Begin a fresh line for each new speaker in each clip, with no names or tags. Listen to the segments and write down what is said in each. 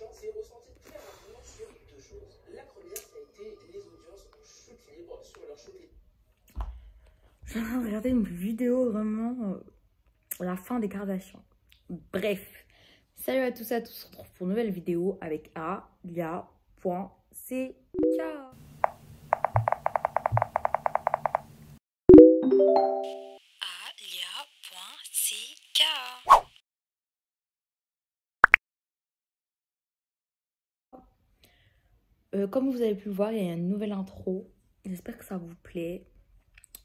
Kardashian s'est ressenti très rapidement sur deux choses. La première, ça a été les audiences en chute libre sur leur show.
Je suis en train de regarder une vidéo vraiment la fin des Kardashians. Bref, salut à tous et à tous, on se retrouve pour une nouvelle vidéo avec Alia.ck. Alia.ck. Comme vous avez pu le voir, il y a une nouvelle intro. J'espère que ça vous plaît.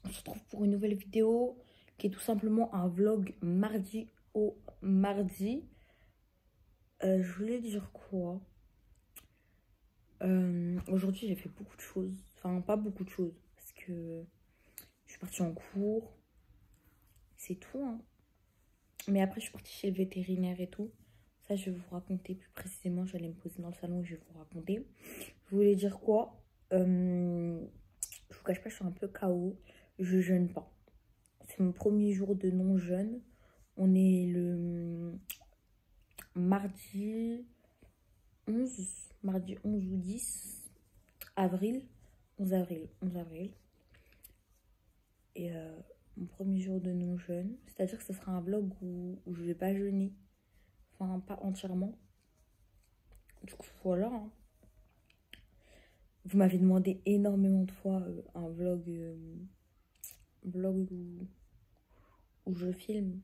On se retrouve pour une nouvelle vidéo qui est tout simplement un vlog mardi au mardi. Je voulais dire quoi? Aujourd'hui, j'ai fait beaucoup de choses. Enfin, pas beaucoup de choses. Parce que je suis partie en cours. C'est tout, hein. Mais après, je suis partie chez le vétérinaire et tout. Ça, je vais vous raconter plus précisément. J'allais me poser dans le salon et je vais vous raconter. Je voulais dire quoi? Je vous cache pas, je suis un peu KO. Je jeûne pas. C'est mon premier jour de non-jeûne. On est le mardi 11 ou 10 avril. 11 avril. Et mon premier jour de non-jeûne. C'est-à-dire que ce sera un vlog où je vais pas jeûner. Enfin, pas entièrement. Du coup, voilà. Hein. Vous m'avez demandé énormément de fois un vlog où je filme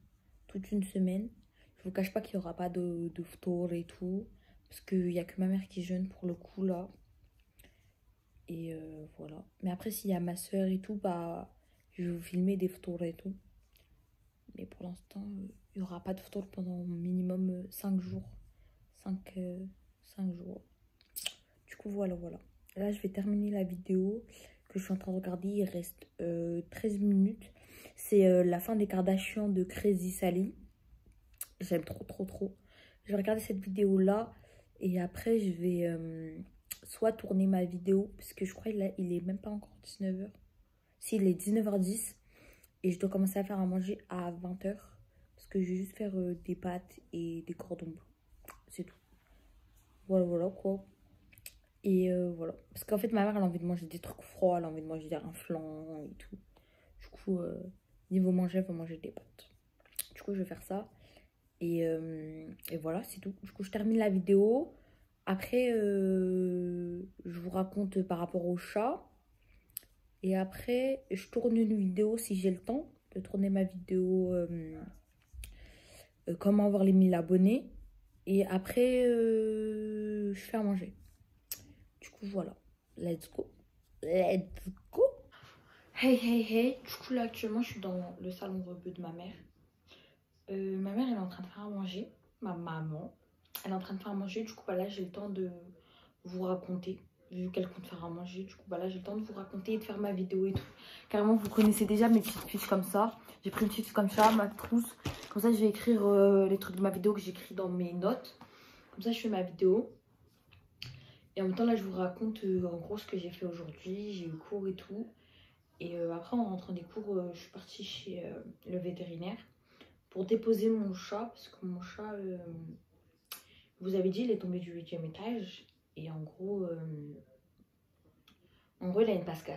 toute une semaine. Je vous cache pas qu'il n'y aura pas de photos et tout. Parce qu'il n'y a que ma mère qui jeûne pour le coup là. Et voilà. Mais après, s'il y a ma soeur et tout, bah, je vais vous filmer des photos et tout. Mais pour l'instant, il n'y aura pas de photos pendant minimum 5 jours. 5 jours. Du coup, voilà. Là, je vais terminer la vidéo que je suis en train de regarder. Il reste 13 minutes. C'est la fin des Kardashians de Crazy Sally. J'aime trop. Je vais regarder cette vidéo-là. Et après, je vais soit tourner ma vidéo. Parce que je crois qu'il est même pas encore 19h. Si, il est 19h10. Et je dois commencer à faire à manger à 20h. Parce que je vais juste faire des pâtes et des cordons bleus. C'est tout. Voilà quoi. Et voilà. Parce qu'en fait, ma mère, elle a envie de manger des trucs froids. Elle a envie de manger un flan et tout. Du coup, niveau manger, elle va manger des pâtes. Du coup, je vais faire ça. Et voilà, c'est tout. Du coup, je termine la vidéo. Après, je vous raconte par rapport au chat. Et après, je tourne une vidéo si j'ai le temps de tourner ma vidéo comment avoir les 1000 abonnés. Et après, je fais à manger. Du coup, voilà. Let's go. Hey. Du coup, là, actuellement, je suis dans le salon de repos de ma mère. Ma mère, elle est en train de faire à manger. Ma maman, elle est en train de faire à manger. Du coup, bah là, j'ai le temps de vous raconter. Vu qu'elle compte faire à manger, du coup, bah là, j'ai le temps de vous raconter et de faire ma vidéo et tout. Carrément, vous connaissez déjà mes petites fiches comme ça. J'ai pris une petite fiche comme ça, ma trousse. Comme ça, je vais écrire les trucs de ma vidéo que j'écris dans mes notes. Comme ça, je fais ma vidéo. Et en même temps, là, je vous raconte en gros ce que j'ai fait aujourd'hui. J'ai eu cours et tout. Et après, en rentrant des cours, je suis partie chez le vétérinaire pour déposer mon chat. Parce que mon chat, vous avez dit, il est tombé du 8e étage. Et en gros, il a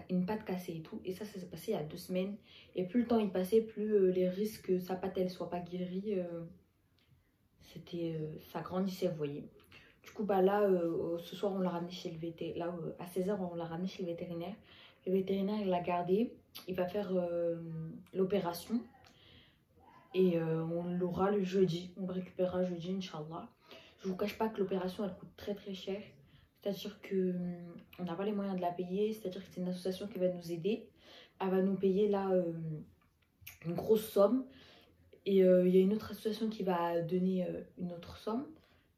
une patte cassée et tout. Et ça s'est passé il y a 2 semaines. Et plus le temps il passait, plus les risques que sa patte, elle soit pas guérie, ça grandissait, vous voyez. Du coup, bah là, ce soir, on l'a ramené chez le vétérinaire. Là, à 16h, on l'a ramené chez le vétérinaire. Le vétérinaire, il l'a gardé. Il va faire l'opération. Et on l'aura le jeudi. On le récupérera jeudi, Inch'Allah. Je vous cache pas que l'opération, elle coûte très cher. C'est-à-dire qu'on n'a pas les moyens de la payer. C'est-à-dire que c'est une association qui va nous aider. Elle va nous payer là une grosse somme. Et il y a une autre association qui va donner une autre somme.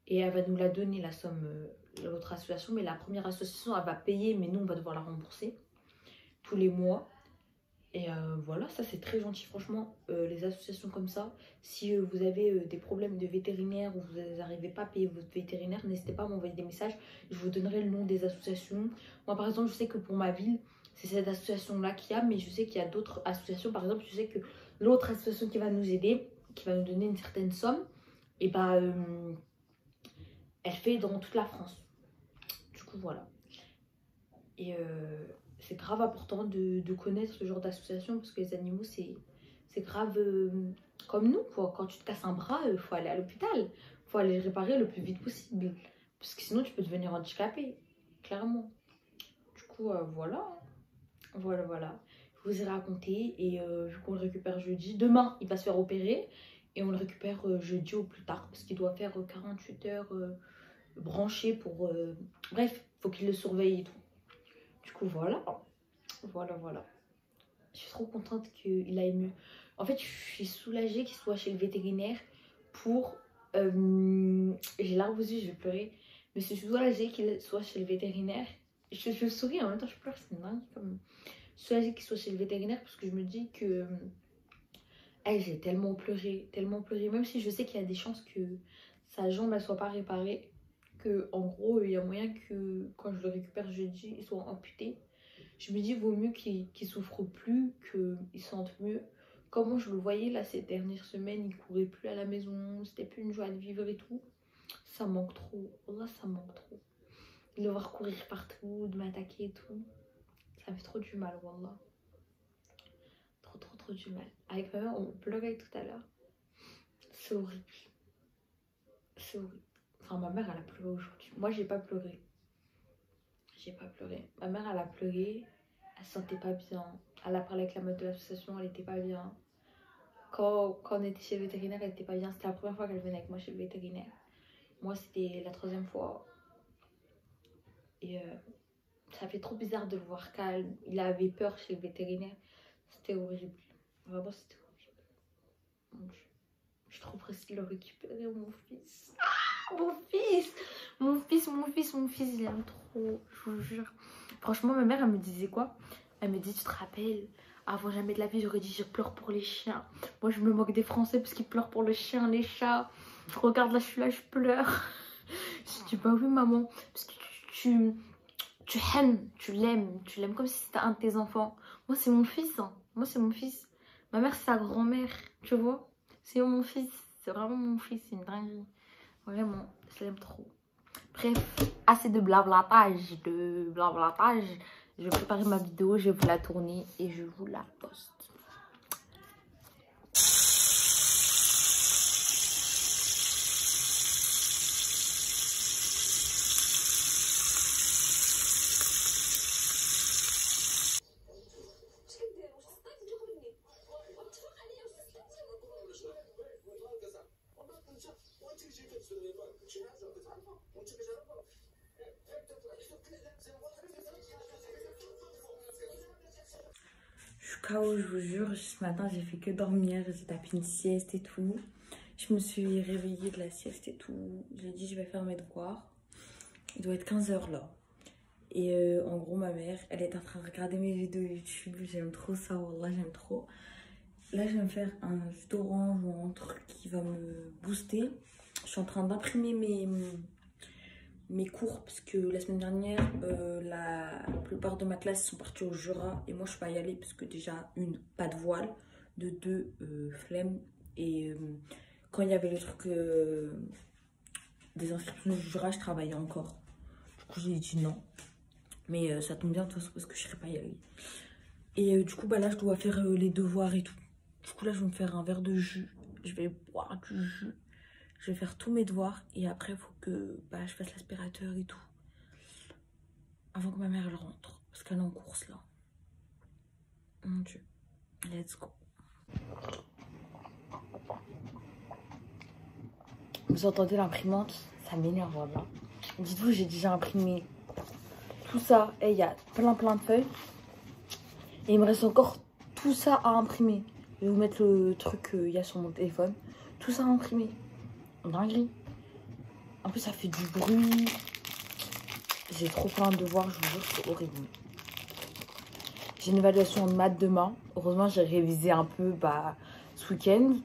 Et elle va nous la donner, la somme, l'autre association. Mais la première association, elle va payer, mais nous, on va devoir la rembourser tous les mois. Et voilà, ça c'est très gentil. Franchement, les associations comme ça, si vous avez des problèmes de vétérinaire ou vous n'arrivez pas à payer votre vétérinaire, n'hésitez pas à m'envoyer des messages. Je vous donnerai le nom des associations. Moi, par exemple, je sais que pour ma ville, c'est cette association-là qu'il y a. Mais je sais qu'il y a d'autres associations. Par exemple, je sais que l'autre association qui va nous aider, qui va nous donner une certaine somme, et bah... elle fait dans toute la France. Du coup, voilà. Et c'est grave important de connaître ce genre d'association parce que les animaux, c'est grave comme nous, quoi. Quand tu te casses un bras, il faut aller à l'hôpital. Il faut aller le réparer le plus vite possible. Parce que sinon, tu peux devenir handicapé, clairement. Du coup, voilà. Voilà. Je vous ai raconté et vu qu'on le récupère jeudi, demain, il va se faire opérer. Et on le récupère jeudi au plus tard parce qu'il doit faire 48 heures branché pour... Bref, faut qu'il le surveille et tout. Du coup, voilà. Je suis trop contente qu'il aille mieux. En fait, je suis soulagée qu'il soit chez le vétérinaire pour... J'ai larmes aux yeux, je vais pleurer. Mais je suis soulagée qu'il soit chez le vétérinaire. Je souris en même temps, je pleure, c'est dingue. Comme... Je suis soulagée qu'il soit chez le vétérinaire parce que je me dis que... j'ai tellement pleuré. Même si je sais qu'il y a des chances que sa jambe ne soit pas réparée. Que en gros, il y a moyen que quand je le récupère jeudi, il soit amputé. Je me dis, vaut mieux qu'il souffre plus, qu'il sente mieux. Comment je le voyais là ces dernières semaines, il courait plus à la maison, c'était plus une joie de vivre et tout. Ça manque trop. Wallah, ça manque trop. De le voir courir partout, de m'attaquer et tout. Ça me fait trop du mal, wallah. Trop du mal. Avec ma mère, on pleurait tout à l'heure. C'est horrible. Enfin, ma mère, elle a pleuré aujourd'hui. Moi, j'ai pas pleuré. Ma mère, elle a pleuré. Elle se sentait pas bien. Elle a parlé avec la meuf de l'association, elle était pas bien. Quand on était chez le vétérinaire, elle était pas bien. C'était la première fois qu'elle venait avec moi chez le vétérinaire. Moi, c'était la troisième fois. Et ça fait trop bizarre de le voir calme. Il avait peur chez le vétérinaire. C'était horrible. Vraiment, c'était horrible. Mon Dieu. Je suis trop pressée de le récupérer, mon fils. Ah, mon fils, il aime trop, je vous jure. Franchement, ma mère, elle me disait quoi? Elle me dit, tu te rappelles, avant jamais de la vie, j'aurais dit, je pleure pour les chiens. Moi, je me moque des Français parce qu'ils pleurent pour les chiens, les chats. Regarde, là, je suis là, je pleure. Je dis, bah oui, maman, parce que tu l'aimes comme si c'était un de tes enfants. Moi, c'est mon fils, hein. Ma mère, c'est sa grand-mère, tu vois. C'est mon fils, c'est vraiment mon fils, c'est une dinguerie. Vraiment, je l'aime trop. Bref, assez de blablatage, Je vais préparer ma vidéo, je vais vous la tourner et je vous la poste. Je suis KO, je vous jure. Ce matin, j'ai fait que dormir. J'ai tapé une sieste et tout. Je me suis réveillée de la sieste et tout. J'ai dit, je vais faire mes devoirs. Il doit être 15 h là. Et en gros, ma mère, elle est en train de regarder mes vidéos YouTube. J'aime trop ça, wallah, j'aime trop. Là, je vais me faire un jus d'orange ou un truc qui va me booster. Je suis en train d'imprimer mes cours parce que la semaine dernière, la plupart de ma classe sont partis au Jura. Et moi, je ne suis pas y aller parce que déjà, une, pas de voile. De deux, flemme. Et quand il y avait le truc des inscriptions du Jura, je travaillais encore. Du coup, j'ai dit non. Mais ça tombe bien de toute façon parce que je ne serais pas y aller. Et du coup, bah là, je dois faire les devoirs et tout. Du coup, là, je vais me faire un verre de jus. Je vais boire du jus. Je vais faire tous mes devoirs. Et après, il faut que je fasse l'aspirateur et tout. Avant que ma mère, elle rentre. Parce qu'elle est en course, là. Mon Dieu. Let's go. Vous entendez l'imprimante? Ça m'énerve, voilà. Dites-vous, j'ai déjà imprimé tout ça. Et il y a plein de feuilles. Et il me reste encore tout ça à imprimer. Je vais vous mettre le truc qu'il y a sur mon téléphone. Tout ça à imprimer. Dinguerie. En plus, ça fait du bruit. J'ai trop plein de devoirs, je vous jure, c'est horrible. J'ai une évaluation de maths demain. Heureusement, j'ai révisé un peu ce week-end.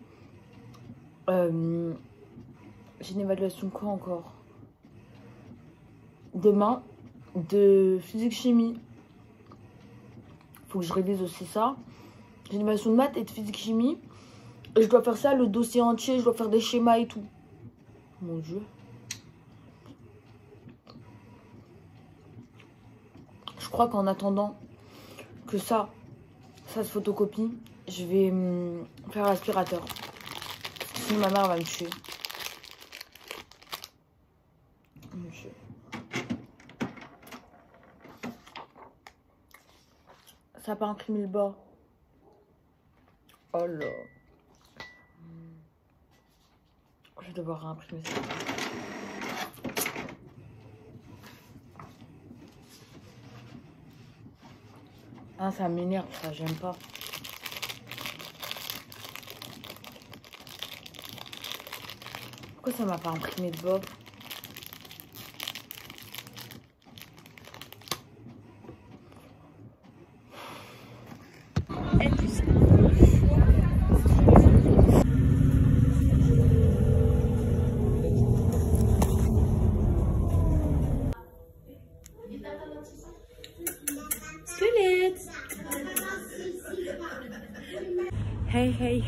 J'ai une évaluation quoi encore? Demain, de physique-chimie. Faut que je révise aussi ça. J'ai une évaluation de maths et de physique-chimie. Et je dois faire ça, le dossier entier, je dois faire des schémas et tout. Mon Dieu. crois qu'en attendant que ça se photocopie, je vais faire l'aspirateur. Sinon ma mère va me tuer. Ça n'a pas imprimé le bas. Oh là. Je vais devoir réimprimer ça. Ah, ça m'énerve, ça, j'aime pas. Pourquoi ça m'a pas imprimé de bas?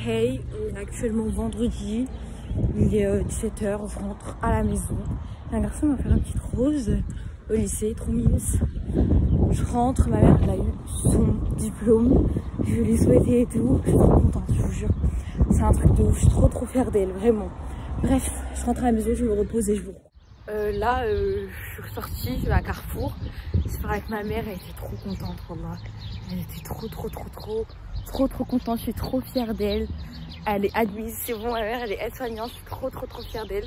Hey, on est actuellement vendredi, il est 17h, je rentre à la maison. Un garçon m'a fait une petite rose au lycée, trop mignon. Je rentre, ma mère elle a eu son diplôme, je lui ai souhaité et tout, je suis trop contente, je vous jure. C'est un truc de ouf, je suis trop fière d'elle, vraiment. Bref, je rentre à la maison, je me repose et je vous là, je suis ressortie, je vais à Carrefour, je pars avec ma mère, elle était trop contente pour moi. Elle était trop contente, je suis trop fière d'elle. Elle est admise, c'est bon, ma mère elle est aide-soignante, je suis trop fière d'elle.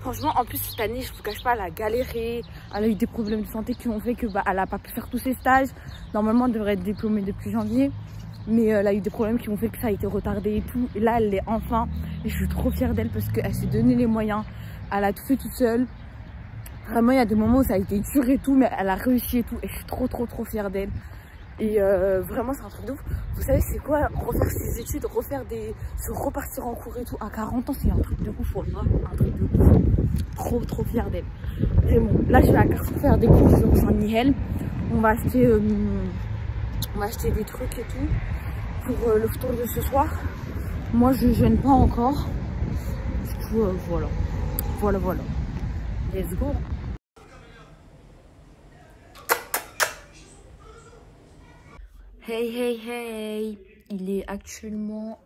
Franchement, en plus cette année, je vous cache pas, elle a galéré, elle a eu des problèmes de santé qui ont fait que elle a pas pu faire tous ses stages. Normalement, elle devrait être diplômée depuis janvier, mais elle a eu des problèmes qui ont fait que ça a été retardé et tout. Et là, elle l'est enfin, et je suis trop fière d'elle parce qu'elle s'est donné les moyens, elle a tout fait toute seule. Vraiment, il y a des moments où ça a été dur et tout, mais elle a réussi et tout, et je suis trop fière d'elle. Et vraiment c'est un truc de ouf. Vous savez c'est quoi refaire ses études, se repartir en cours et tout à 40 ans, c'est un truc de ouf, voilà, un truc de ouf. Trop fière d'elle. Vraiment. Là je vais à Carrefour faire des courses donc Saint-Michel. On va acheter des trucs et tout pour le tour de ce soir. Moi je jeûne pas encore. Du coup voilà. Let's go. Hey, il est actuellement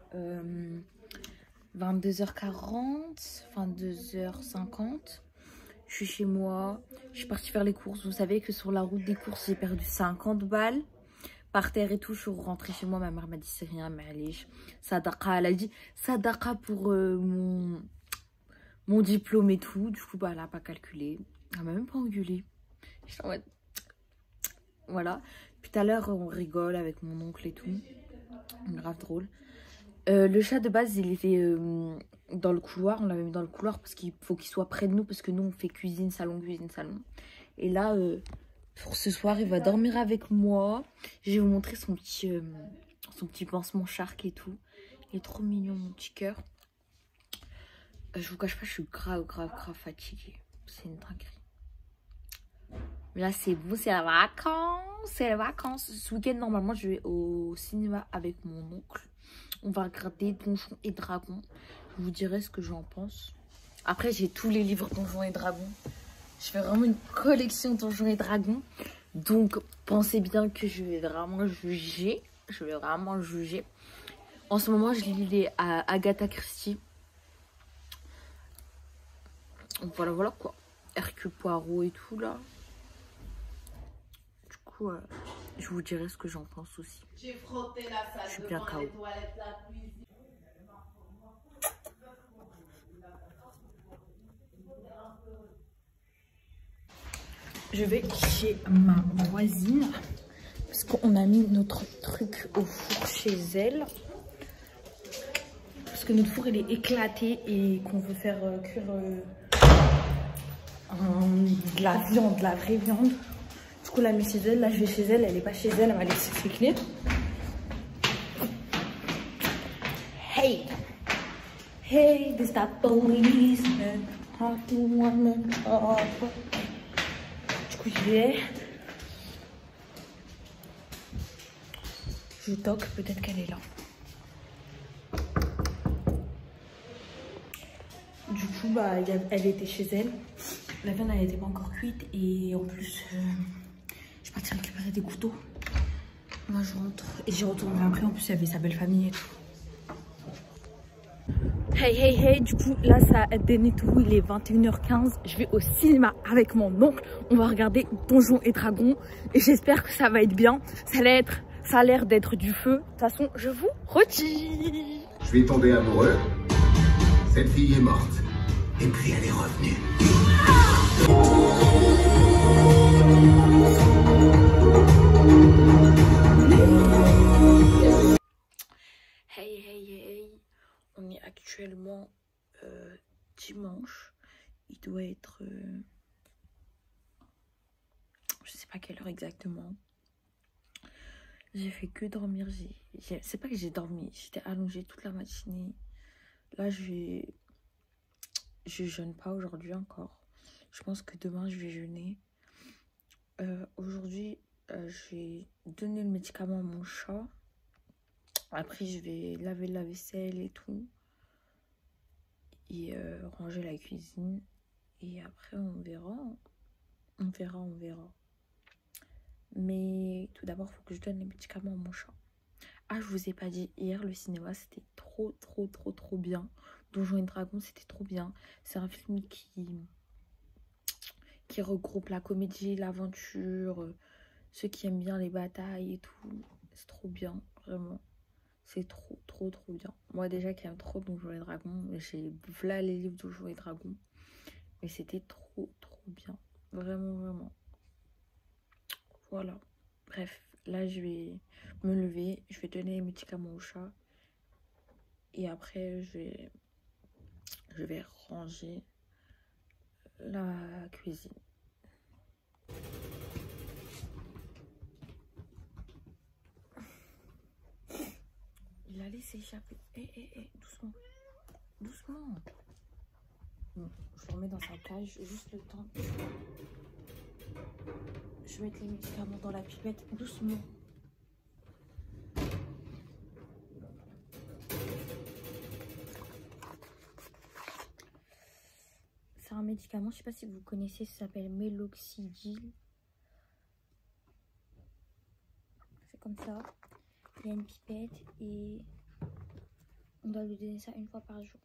22h40, 22h50. Je suis chez moi, je suis partie faire les courses. Vous savez que sur la route des courses, j'ai perdu 50 balles. Par terre et tout, je suis rentrée chez moi. Ma mère m'a dit c'est rien, mais allez, Sadaqa, elle a dit Sadaqa pour mon diplôme et tout. Du coup, elle n'a pas calculé. Elle m'a même pas engueulé. J'étais en mode... Voilà. Puis tout à l'heure, on rigole avec mon oncle et tout. Grave drôle. Le chat de base, il était dans le couloir. On l'avait mis dans le couloir parce qu'il faut qu'il soit près de nous. Parce que nous, on fait cuisine, salon. Et là, pour ce soir, il va dormir avec moi. Je vais vous montrer son petit pansement shark et tout. Il est trop mignon, mon petit cœur. Je vous cache pas, je suis grave fatiguée. C'est une dinguerie. Mais là, c'est bon, c'est la vacances. Ce week-end, normalement, je vais au cinéma avec mon oncle. On va regarder Donjons et Dragons. Je vous dirai ce que j'en pense. Après, j'ai tous les livres Donjons et Dragons. Je fais vraiment une collection Donjons et Dragons. Donc, pensez bien que je vais vraiment juger. En ce moment, je lis les Agatha Christie. Voilà quoi. Hercule Poirot et tout là. Je vous dirai ce que j'en pense aussi. Je suis bien KO. Je vais chez ma voisine parce qu'on a mis notre truc au four chez elle. Parce que notre four il est éclaté et qu'on veut faire cuire de la viande, de la vraie viande. Du coup, la mis chez elle. Là, je vais chez elle. Elle n'est pas chez elle. Elle m'a laissé ses clés. Hey, this that policeman. Du coup, j'y vais. Je toque. Peut-être qu'elle est là. Du coup, elle était chez elle. La viande, elle n'était pas encore cuite. Et en plus... je vais partir récupérer des couteaux. Moi je rentre et j'y retournerai après. En plus, il y avait sa belle famille et tout. Hey hey hey, du coup là ça a donné tout, il est 21h15, je vais au cinéma avec mon oncle, on va regarder Donjons et Dragons et j'espère que ça va être bien, ça a l'air d'être du feu, de toute façon je vous redis.
Je suis tombé amoureux, cette fille est morte, et puis elle est revenue.
Hey hey hey, on est actuellement dimanche, il doit être, je sais pas quelle heure exactement. J'ai fait que dormir, c'est pas que j'ai dormi, j'étais allongée toute la matinée. Là je jeûne pas aujourd'hui encore, je pense que demain je vais jeûner. Aujourd'hui j'ai donné le médicament à mon chat. Après, je vais laver la vaisselle et tout. Et ranger la cuisine. Et après, on verra. On verra. Mais tout d'abord, il faut que je donne les médicaments à mon chat. Ah, je vous ai pas dit. Hier, le cinéma, c'était trop bien. Donjons et Dragons, c'était trop bien. C'est un film qui regroupe la comédie, l'aventure. Ceux qui aiment bien les batailles et tout. C'est trop bien, vraiment. C'est trop bien. Moi déjà qui aime trop Donjons et Dragons, j'ai voilà les livres Donjons et Dragons. Mais c'était trop bien. Vraiment. Voilà. Bref, là je vais me lever, je vais donner les médicaments au chat. Et après je vais ranger la cuisine. Il a laissé échapper. Doucement. Bon, je le remets dans sa cage, juste le temps. Je vais mettre les médicaments dans la pipette, doucement. C'est un médicament, je sais pas si vous connaissez, ça s'appelle Meloxicil. C'est comme ça. Il y a une pipette et on doit lui donner ça une fois par jour.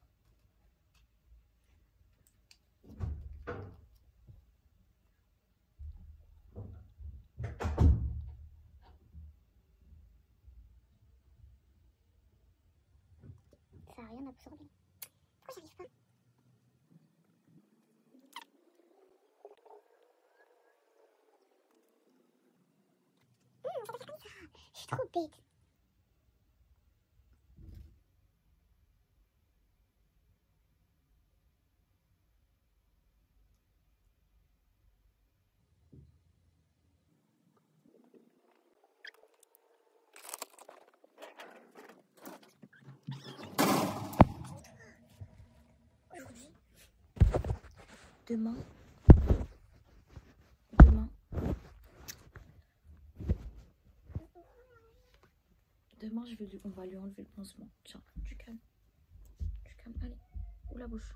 Ça n'a rien absorbé. Pourquoi j'arrive pas? Ça va faire comme ça. Je suis trop bête.
Aujourd'hui, demain, on va lui enlever le pansement. Tiens, tu calmes, allez, ouvre la bouche.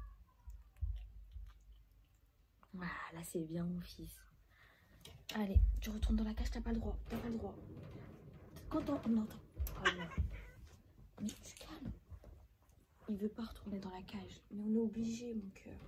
Voilà, c'est bien mon fils. Allez, tu retournes dans la cage, t'as pas le droit. Quand on entend. Oh non. Mais tu calmes. Il veut pas retourner dans la cage, mais on est obligé, mon cœur.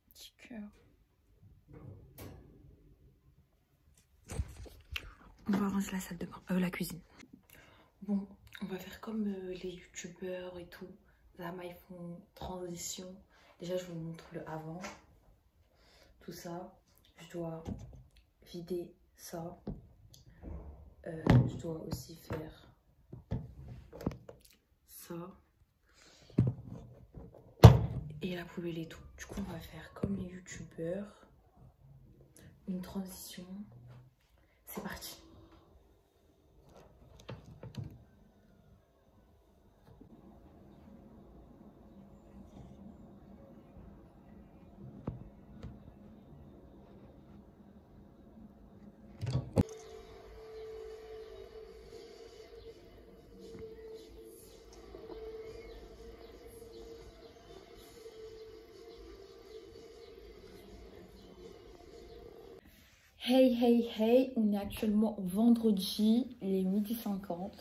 Petit cœur. On va ranger la salle de bain, la cuisine. Bon, on va faire comme les youtubeurs et tout. Là, ils font transition. Déjà, je vous montre le avant. Tout ça. Je dois vider ça. je dois aussi faire ça. Et la poubelle et tout. Du coup, on va faire comme les youtubeurs. Une transition. C'est parti. Hey, hey, hey, on est actuellement vendredi, il est 12h50.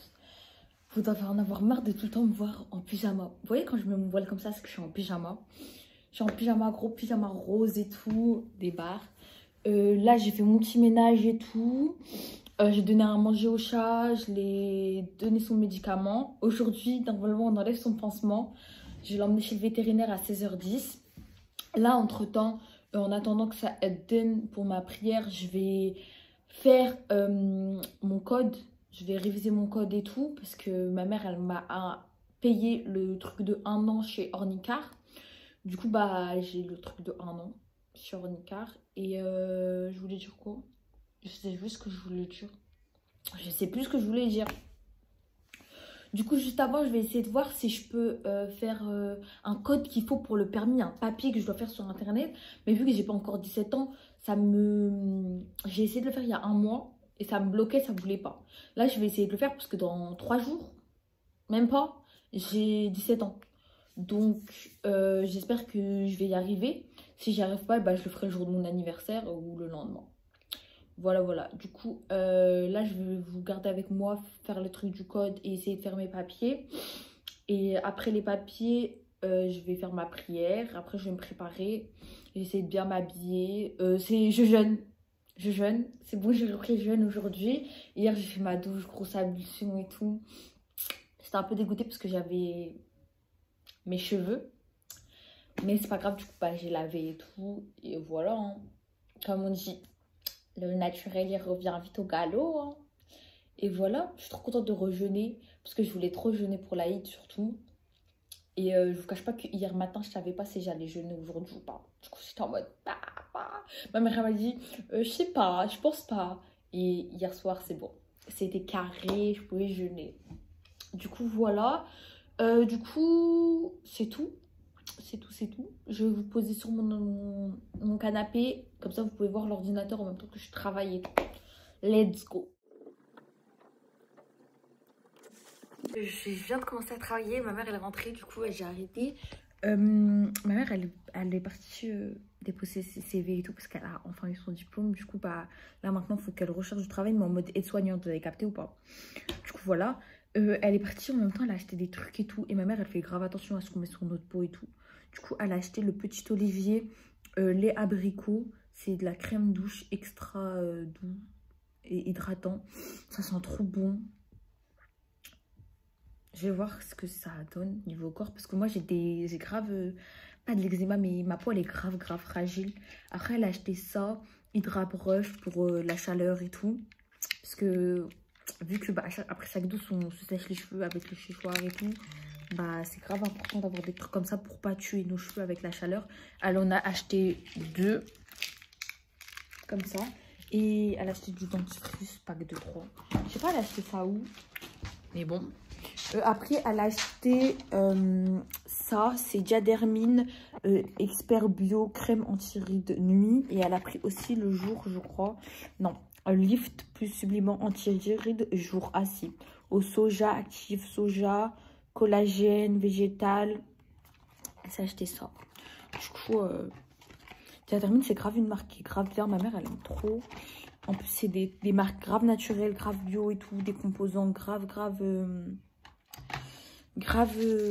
Vous devez en avoir marre de tout le temps me voir en pyjama. Vous voyez, quand je me voile comme ça, c'est que je suis en pyjama. Je suis en pyjama, gros pyjama rose et tout, des barres. Là, j'ai fait mon petit ménage et tout. J'ai donné à manger au chat, je l'ai donné son médicament. Aujourd'hui, normalement, on enlève son pansement. Je vais l'emmener chez le vétérinaire à 16h10. Là, entre-temps, en attendant que ça donne pour ma prière, je vais faire mon code. Je vais réviser mon code et tout. Parce que ma mère, elle m'a payé le truc de 1 an chez Ornicar. Du coup, bah, j'ai le truc de 1 an chez Ornicar. Et je voulais dire quoi? Je sais juste ce que je voulais dire. Je sais plus ce que je voulais dire. Du coup, juste avant, je vais essayer de voir si je peux faire un code qu'il faut pour le permis, un papier que je dois faire sur internet. Mais vu que j'ai pas encore 17 ans, j'ai essayé de le faire il y a 1 mois et ça me bloquait, ça voulait pas. Là, je vais essayer de le faire parce que dans 3 jours, même pas, j'ai 17 ans. Donc, j'espère que je vais y arriver. Si j'y arrive pas, bah, je le ferai le jour de mon anniversaire ou le lendemain. Voilà, voilà. Du coup, là, je vais vous garder avec moi, faire le truc du code et essayer de faire mes papiers. Et après les papiers, je vais faire ma prière. Après, je vais me préparer. J'essaie de bien m'habiller. Je jeûne. Je jeûne. C'est bon, j'ai repris le jeûne aujourd'hui. Hier, j'ai fait ma douche, grosse ablution et tout. J'étais un peu dégoûtée parce que j'avais mes cheveux. Mais c'est pas grave, du coup, bah, j'ai lavé et tout. Et voilà, hein. Comme on dit, le naturel, il revient vite au galop. Hein. Et voilà, je suis trop contente de rejeûner. Parce que je voulais trop jeûner pour l'Aïd surtout. Et je vous cache pas que hier matin, je savais pas si j'allais jeûner aujourd'hui ou pas. Du coup, j'étais en mode... Ma mère m'a dit, je sais pas, je pense pas. Et hier soir, c'est bon. C'était carré, je pouvais jeûner. Du coup, voilà. Du coup, c'est tout. C'est tout, c'est tout. Je vais vous poser sur mon canapé. Comme ça, vous pouvez voir l'ordinateur en même temps que je travaille et tout. Let's go. Je viens de commencer à travailler. Ma mère, elle est rentrée. Du coup, j'ai arrêté. Ma mère, elle est partie déposer ses CV et tout parce qu'elle a enfin eu son diplôme. Du coup, bah, là, maintenant, il faut qu'elle recherche du travail, mais en mode aide-soignante. Vous avez capté ou pas? Du coup, voilà. Elle est partie en même temps. Elle a acheté des trucs et tout. Et ma mère, elle fait grave attention à ce qu'on met sur notre peau et tout. Du coup, elle a acheté le petit olivier lait abricot. C'est de la crème douche extra doux et hydratant. Ça sent trop bon. Je vais voir ce que ça donne niveau corps. Parce que moi, j'ai grave... pas de l'eczéma, mais ma peau, elle est grave fragile. Après, elle a acheté ça. Hydra Brush pour la chaleur et tout. Parce que... vu que bah, après chaque douche, on se sèche les cheveux avec le séchoir et tout. Bah, c'est grave important d'avoir des trucs comme ça pour pas tuer nos cheveux avec la chaleur. Elle en a acheté 2. Comme ça. Et elle a acheté du dentifrice, pack de 3. Je sais pas, elle a acheté ça où. Mais bon. Après, elle a acheté ça. C'est Diadermine Expert Bio Crème Anti-Rides Nuit. Et elle a pris aussi le jour, je crois. Non. Lift plus supplément anti-rides jour assis. Au soja, actif soja, collagène, végétal. Elle s'est acheté ça. Du coup, Diadermine, c'est grave une marque qui est grave bien. Ma mère, elle aime trop. En plus, c'est des marques grave naturelles, grave bio et tout. Des composants grave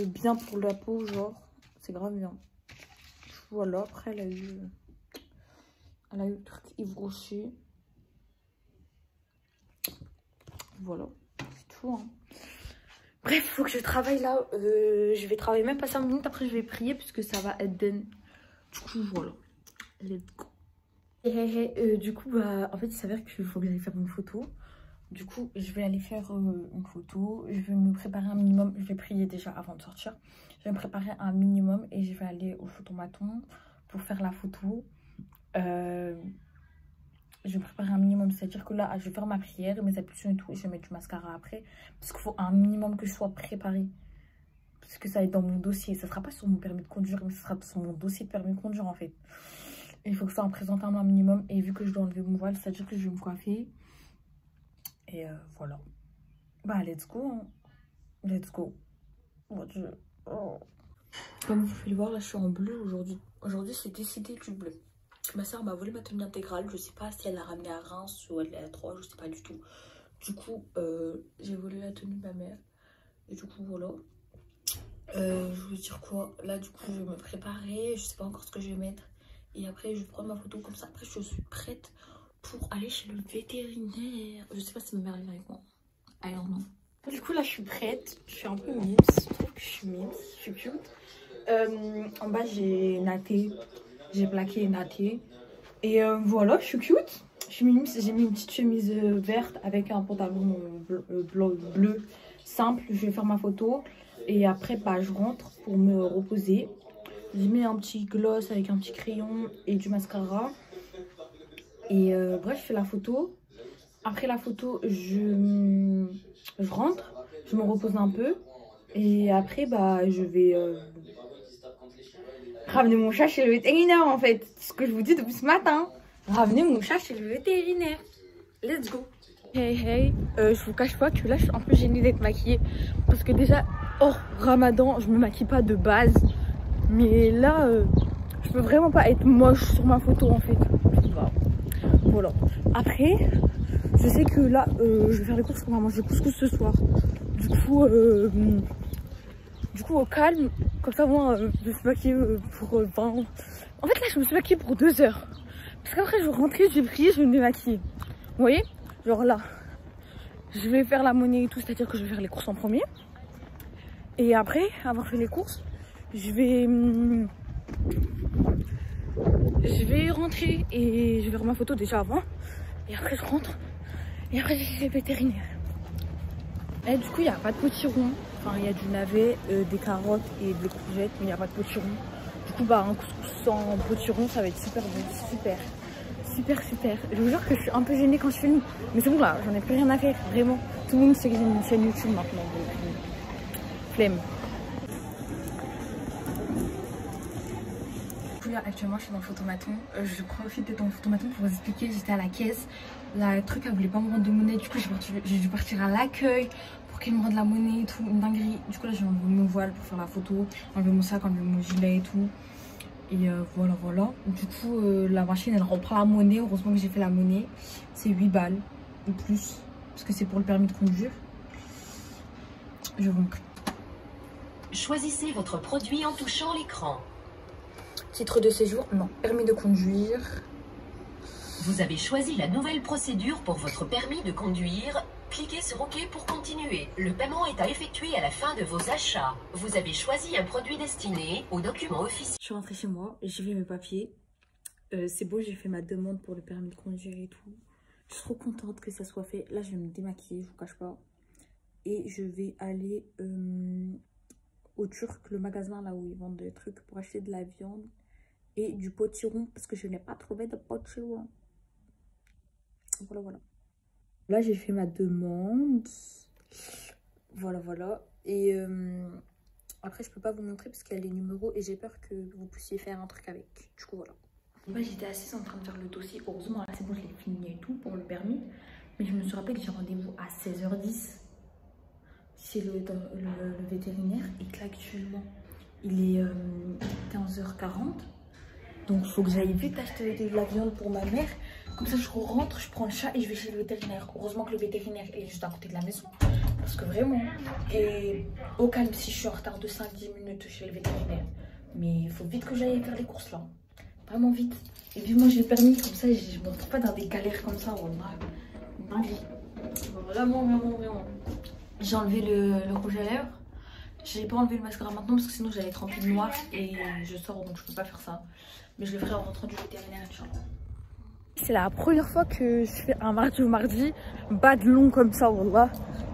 bien pour la peau, genre. C'est grave bien. Voilà, après, elle a eu le truc Yves Rocher. Voilà, c'est tout. Hein. Bref, il faut que je travaille là. Je vais travailler même pas 5 minutes. Après, je vais prier puisque ça va être done. Du coup, voilà. Let's go. Du coup, bah, en fait, il s'avère qu'il faut que j'aille faire une photo. Du coup, je vais aller faire une photo. Je vais me préparer un minimum. Je vais prier déjà avant de sortir. Je vais me préparer un minimum et je vais aller au photomaton pour faire la photo. Je vais me préparer un minimum. C'est-à-dire que là, je vais faire ma prière, mes ablutions et tout. Et je vais mettre du mascara après. Parce qu'il faut un minimum que je sois préparée. Parce que ça va être dans mon dossier. Ça ne sera pas sur mon permis de conduire, mais ça sera sur mon dossier de permis de conduire en fait. Il faut que ça en présente un minimum. Et vu que je dois enlever mon voile, c'est-à-dire que je vais me coiffer. Et voilà. Bah, let's go. Hein. Let's go. Mon Dieu. Oh. Comme vous pouvez le voir, là, je suis en bleu aujourd'hui. Aujourd'hui, c'est décidé du bleu. Ma soeur m'a volé ma tenue intégrale. Je sais pas si elle l'a ramenée à Reims ou elle est à Troyes. Je sais pas du tout. Du coup, j'ai volé la tenue de ma mère. Et du coup, voilà. Je voulais dire quoi? Là, du coup, je vais me préparer. Je sais pas encore ce que je vais mettre. Et après, je vais prendre ma photo comme ça. Après, je suis prête pour aller chez le vétérinaire. Je sais pas si ma mère est avec moi. I don't know. Du coup, là, je suis prête. Je suis un peu mimes. Je trouve que je suis mimes. Je suis cute. En bas, j'ai natté. J'ai plaqué et natté. Et voilà, je suis cute. Je suis mimes. J'ai mis une petite chemise verte avec un pantalon bleu simple. Je vais faire ma photo. Et après, bah, je rentre pour me reposer. J'ai mis un petit gloss avec un petit crayon et du mascara. Et bref, je fais la photo. Après la photo, je rentre. Je me repose un peu. Et après, bah, je vais ramener mon chat chez le vétérinaire, en fait. C'est ce que je vous dis depuis ce matin. Ramener mon chat chez le vétérinaire. Let's go. Hey, hey. Je vous cache pas que là, je suis un peu gênée d'être maquillée. Parce que déjà, hors Ramadan, je me maquille pas de base. Mais là, je peux vraiment pas être moche sur ma photo, en fait. Voilà. Après, je sais que là, je vais faire les courses pour manger couscous ce soir. Du coup, au calme, comme ça, moi, je me suis maquillée pour 20. En fait, là, je me suis maquillée pour 2 heures. Parce qu'après, je vais rentrer, je vais prier, je vais me démaquiller. Vous voyez? Genre là, je vais faire la monnaie et tout, c'est-à-dire que je vais faire les courses en premier. Et après, avoir fait les courses, je vais rentrer et je vais faire ma photo déjà avant. Et après, je rentre. Et après, je vais vétérinaire. Et du coup, il n'y a pas de potiron. Enfin, il y a du navet, des carottes et des courgettes, mais il n'y a pas de potiron. Du coup, bah, un couscous sans potiron, ça va être super bon. Super. Super, super. Je vous jure que je suis un peu gênée quand je filme. Mais c'est bon, là, j'en ai plus rien à faire. Vraiment. Tout le monde sait que j'ai une chaîne YouTube maintenant. Donc, flemme. Là, actuellement je suis dans le photomaton. Je profite d'être dans le photomaton pour vous expliquer. J'étais à la caisse, la truc elle voulait pas me rendre de monnaie, du coup j'ai dû partir à l'accueil pour qu'elle me rende la monnaie et tout, une dinguerie. Du coup là j'ai enlevé mon voile pour faire la photo, enlevé mon sac, enlevé mon gilet et tout. Et voilà. Du coup la machine elle reprend la monnaie. Heureusement que j'ai fait la monnaie. C'est 8 balles de plus parce que c'est pour le permis de conduire. Je vous montre.
Choisissez votre produit en touchant l'écran.
Titre de séjour, non. Permis de conduire.
Vous avez choisi la nouvelle procédure pour votre permis de conduire. Cliquez sur OK pour continuer. Le paiement est à effectuer à la fin de vos achats. Vous avez choisi un produit destiné aux documents officiels.
Je suis rentrée chez moi, j'ai fait mes papiers. C'est beau, j'ai fait ma demande pour le permis de conduire et tout. Je suis trop contente que ça soit fait. Là, je vais me démaquiller, je vous cache pas. Et je vais aller au Turc, le magasin là où ils vendent des trucs pour acheter de la viande. Et du potiron parce que je n'ai pas trouvé de potiron. Voilà. Là j'ai fait ma demande. Voilà. Et après je peux pas vous montrer parce qu'il y a les numéros et j'ai peur que vous puissiez faire un truc avec. Du coup voilà. Moi j'étais assise en train de faire le dossier. Heureusement là c'est bon, je l'ai fini et tout pour le permis. Mais je me suis rappelé que j'ai rendez-vous à 16h10 chez le vétérinaire. Et que là actuellement il est 15h40. Donc il faut que j'aille vite acheter de la viande pour ma mère. Comme ça je rentre, je prends le chat et je vais chez le vétérinaire. Heureusement que le vétérinaire est juste à côté de la maison. Parce que vraiment. Et au calme si je suis en retard de 5-10 minutes chez le vétérinaire. Mais il faut vite que j'aille faire les courses là. Vraiment vite. Et puis moi j'ai le permis, comme ça je me retrouve pas dans des galères comme ça. Vraiment. J'ai enlevé le rouge à lèvres. J'ai pas enlevé le mascara maintenant parce que sinon j'allais être remplie de noir et je sors donc je peux pas faire ça. Mais je le ferai en rentrant du vétérinaire, Inch'Allah. C'est la première fois que je fais un mardi au mardi, bad long comme ça, wallah.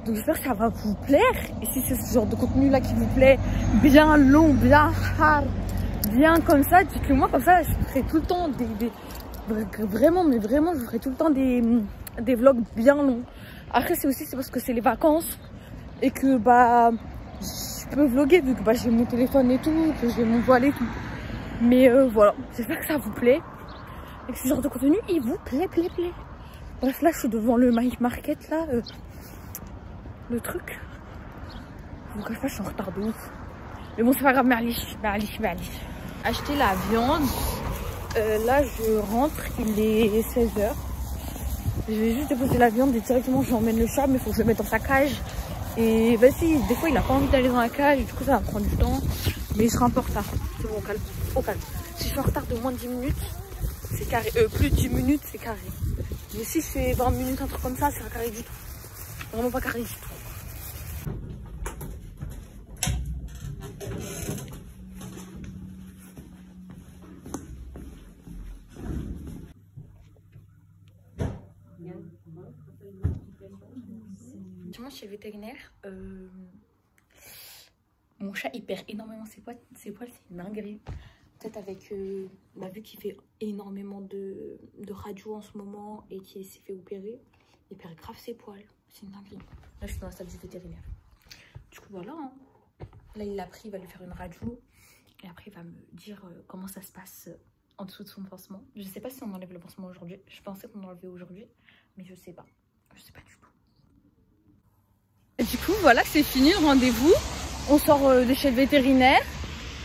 Donc j'espère que ça va vous plaire. Et si c'est ce genre de contenu là qui vous plaît, bien long, bien hard, bien comme ça, dites-le moi, comme ça je ferai tout le temps vraiment, mais vraiment, je ferai tout le temps des vlogs bien longs. Après c'est parce que c'est les vacances et que bah je peux vlogger vu que bah, j'ai mon téléphone et tout, que j'ai mon voile et tout. Mais voilà, j'espère que ça vous plaît et que ce genre de contenu il vous plaît. Bref, là je suis devant le My Market là, le truc. Je vous cache pas, je suis en retard de ouf. Mais bon, c'est pas grave, Merlich. Acheter la viande. Là je rentre, il est 16h. Je vais juste déposer la viande et directement j'emmène le chat, mais il faut que je le mette dans sa cage. Et vas-y, des fois il a pas envie d'aller dans la cage, du coup ça va prendre du temps. Mais il sera un peu en retard. C'est bon, calme. Au calme. Si je suis en retard de moins de 10 minutes, c'est carré. Plus de 10 minutes, c'est carré. Mais si c'est 20 minutes, un truc comme ça, c'est pas carré du tout. Vraiment pas carré du tout. Chez le vétérinaire, mon chat il perd énormément ses poils, c'est une dinguerie. Peut-être avec la vue qu'il fait énormément de radio en ce moment et qu'il s'est fait opérer, il perd grave ses poils, c'est une dinguerie. Là je suis dans la salle du vétérinaire. Du coup voilà, hein. Là il l'a pris, il va lui faire une radio et après il va me dire comment ça se passe en dessous de son pansement. Je sais pas si on enlève le pansement aujourd'hui, je pensais qu'on enlevait aujourd'hui, mais je sais pas du tout. Du coup, voilà, c'est fini le rendez-vous. On sort de chez le vétérinaire.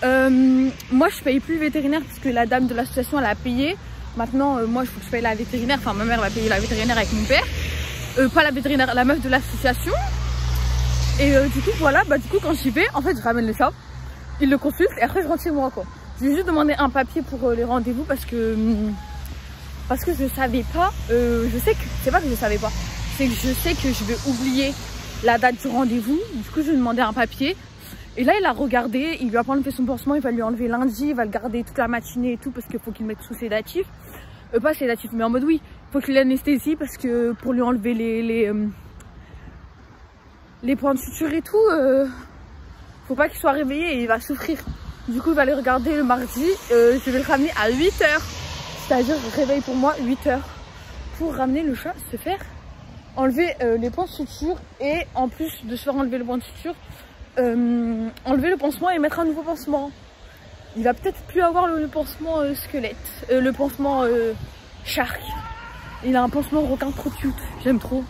Moi, je paye plus le vétérinaire parce que la dame de l'association, elle a payé. Maintenant, moi, il faut que je paye la vétérinaire. Enfin, ma mère va payer la vétérinaire avec mon père. Pas la vétérinaire, la meuf de l'association. Et du coup, voilà, bah du coup, quand j'y vais, en fait, je ramène le chat. Il le consulte et après, je rentre chez moi, quoi. J'ai juste demandé un papier pour les rendez-vous parce que je savais pas. C'est pas que je savais pas. C'est que je sais que je vais oublier la date du rendez-vous. Du coup je lui ai demandé un papier et là il a regardé, il lui a pas enlevé son pansement, il va lui enlever lundi, il va le garder toute la matinée et tout parce qu'il faut qu'il mette sous sédatif, pas sédatif mais en mode oui, il faut qu'il l'anesthésie parce que pour lui enlever les points de suture et tout, faut pas qu'il soit réveillé et il va souffrir. Du coup il va les regarder le mardi, je vais le ramener à 8h, c'est-à-dire réveil pour moi 8h pour ramener le chat se faire enlever les points de suture et en plus de se faire enlever le point de suture, enlever le pansement et mettre un nouveau pansement. Il va peut-être plus avoir le pansement squelette, le pansement shark. Il a un pansement requin trop cute, j'aime trop.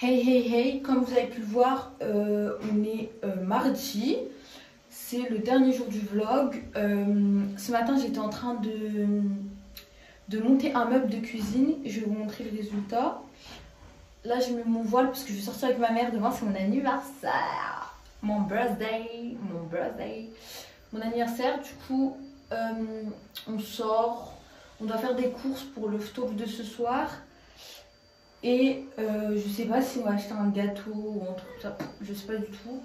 Hey, comme vous avez pu le voir, on est mardi, c'est le dernier jour du vlog. Ce matin j'étais en train de monter un meuble de cuisine, je vais vous montrer le résultat. Là j'ai mis mon voile parce que je vais sortir avec ma mère, demain c'est mon anniversaire, mon birthday, mon anniversaire. Du coup on sort, on doit faire des courses pour le vlog de ce soir. Et je sais pas si on va acheter un gâteau ou un truc comme ça, je sais pas du tout.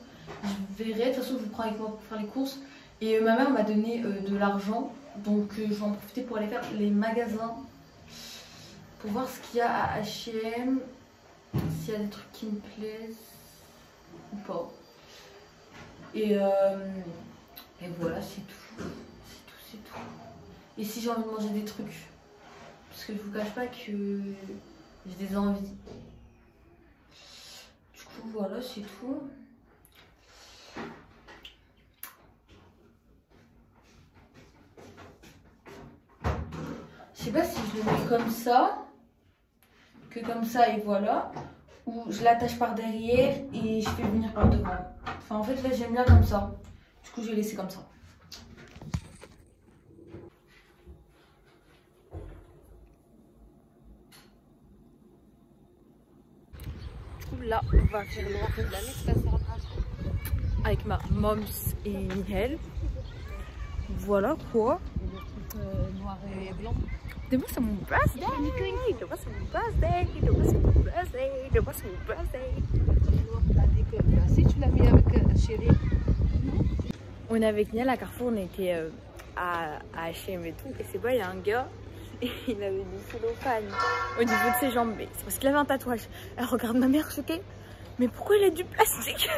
Je verrai, de toute façon je vous prends avec moi pour faire les courses. Et ma mère m'a donné de l'argent, donc je vais en profiter pour aller faire les magasins. Pour voir ce qu'il y a à H&M, s'il y a des trucs qui me plaisent ou pas. Et voilà, c'est tout. C'est tout. Et si j'ai envie de manger des trucs, parce que je vous cache pas que j'ai des envies. Du coup voilà, c'est tout. Je sais pas si je le mets comme ça, que comme ça et voilà, ou je l'attache par derrière et je fais venir par devant. Enfin en fait là j'aime bien comme ça. Du coup je vais laisser comme ça. Là, on va faire avec ma moms et Michel. Voilà quoi.
noir et blanc.
Demain c'est mon birthday. Demain c'est mon birthday. Demain c'est mon birthday. Demain c'est mon birthday.
Si tu l'as mis avec chérie.
On est avec Niel à Carrefour, on était à H&M et tout. Et c'est quoi, il y a un gars, et il avait du cellophane au niveau de ses jambes. Mais c'est parce qu'il avait un tatouage. Elle regarde ma mère choquée. Mais pourquoi il a du plastique?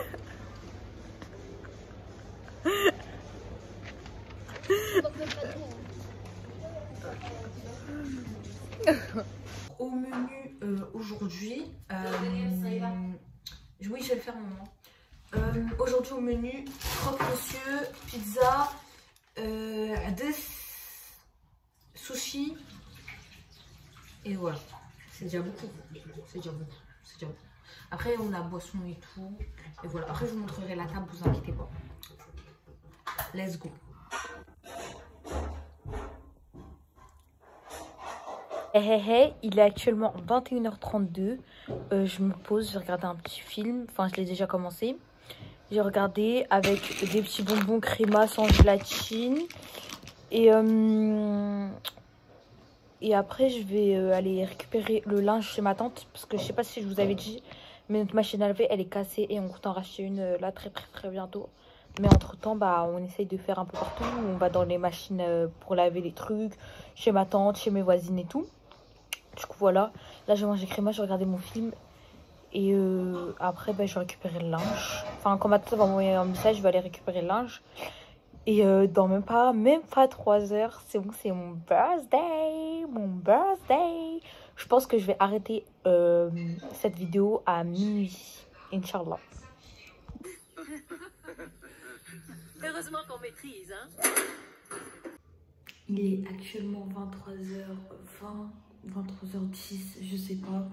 Au menu aujourd'hui, oui je vais le faire maman. Aujourd'hui au menu, croque-monsieur, pizza, des sushis et voilà. C'est déjà beaucoup. C'est déjà beaucoup. C'est déjà beaucoup. Après on a boisson et tout. Et voilà. Après je vous montrerai la table, vous inquiétez pas. Let's go. Hey, il est actuellement 21h32. Je me pose, j'ai regardé un petit film. Enfin, je l'ai déjà commencé. J'ai regardé avec des petits bonbons créma sans gélatine. Et après, je vais aller récupérer le linge chez ma tante. Parce que je sais pas si je vous avais dit, mais notre machine à laver, elle est cassée. Et on compte en racheter une là très bientôt. Mais entre temps, bah, on essaye de faire un peu partout. On va dans les machines pour laver les trucs. Chez ma tante, chez mes voisines et tout. Du coup, voilà. Là, j'ai mangé créma, j'ai regardé mon film. Et après, bah, je vais récupérer le linge. Enfin, quand ma tante va m'envoyer un message, je vais aller récupérer le linge. Et dans même pas 3 heures, c'est bon, c'est mon birthday. Mon birthday. Je pense que je vais arrêter cette vidéo à minuit. Inch'Allah.
Heureusement qu'on maîtrise, hein.
Il est actuellement 23h20, 23h10, je sais pas.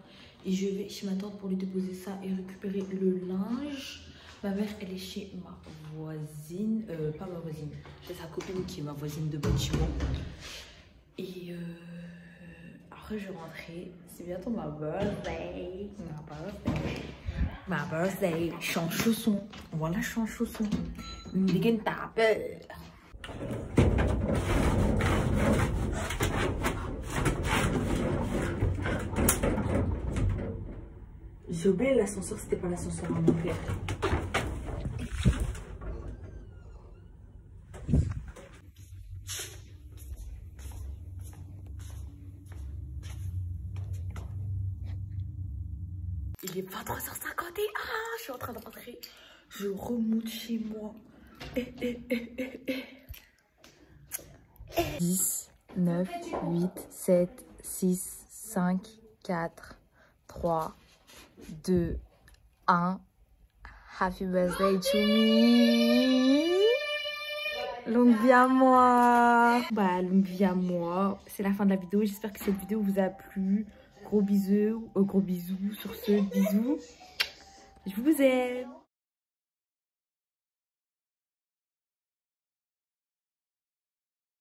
Et je vais chez ma tante pour lui déposer ça et récupérer le linge. Ma mère, elle est chez ma voisine. Pas ma voisine, c'est sa copine qui est ma voisine de bâtiment. Et après, je vais rentrer. C'est bientôt ma birthday. Ma birthday. Je suis en chausson. Voilà, je suis en chausson. Une dégaine t'as peur. J'ai oublié l'ascenseur, c'était pas l'ascenseur à mon père. Il est 23h50 et je suis en train de rentrer. Je remonte chez moi. 10, 9, 8, 7, 6, 5, 4, 3, 2, 1. Happy birthday to me. Longue vie à moi. Bah, longue vie à moi. C'est la fin de la vidéo. J'espère que cette vidéo vous a plu. Gros bisous. Gros bisous. Sur ce, bisous. Je vous aime.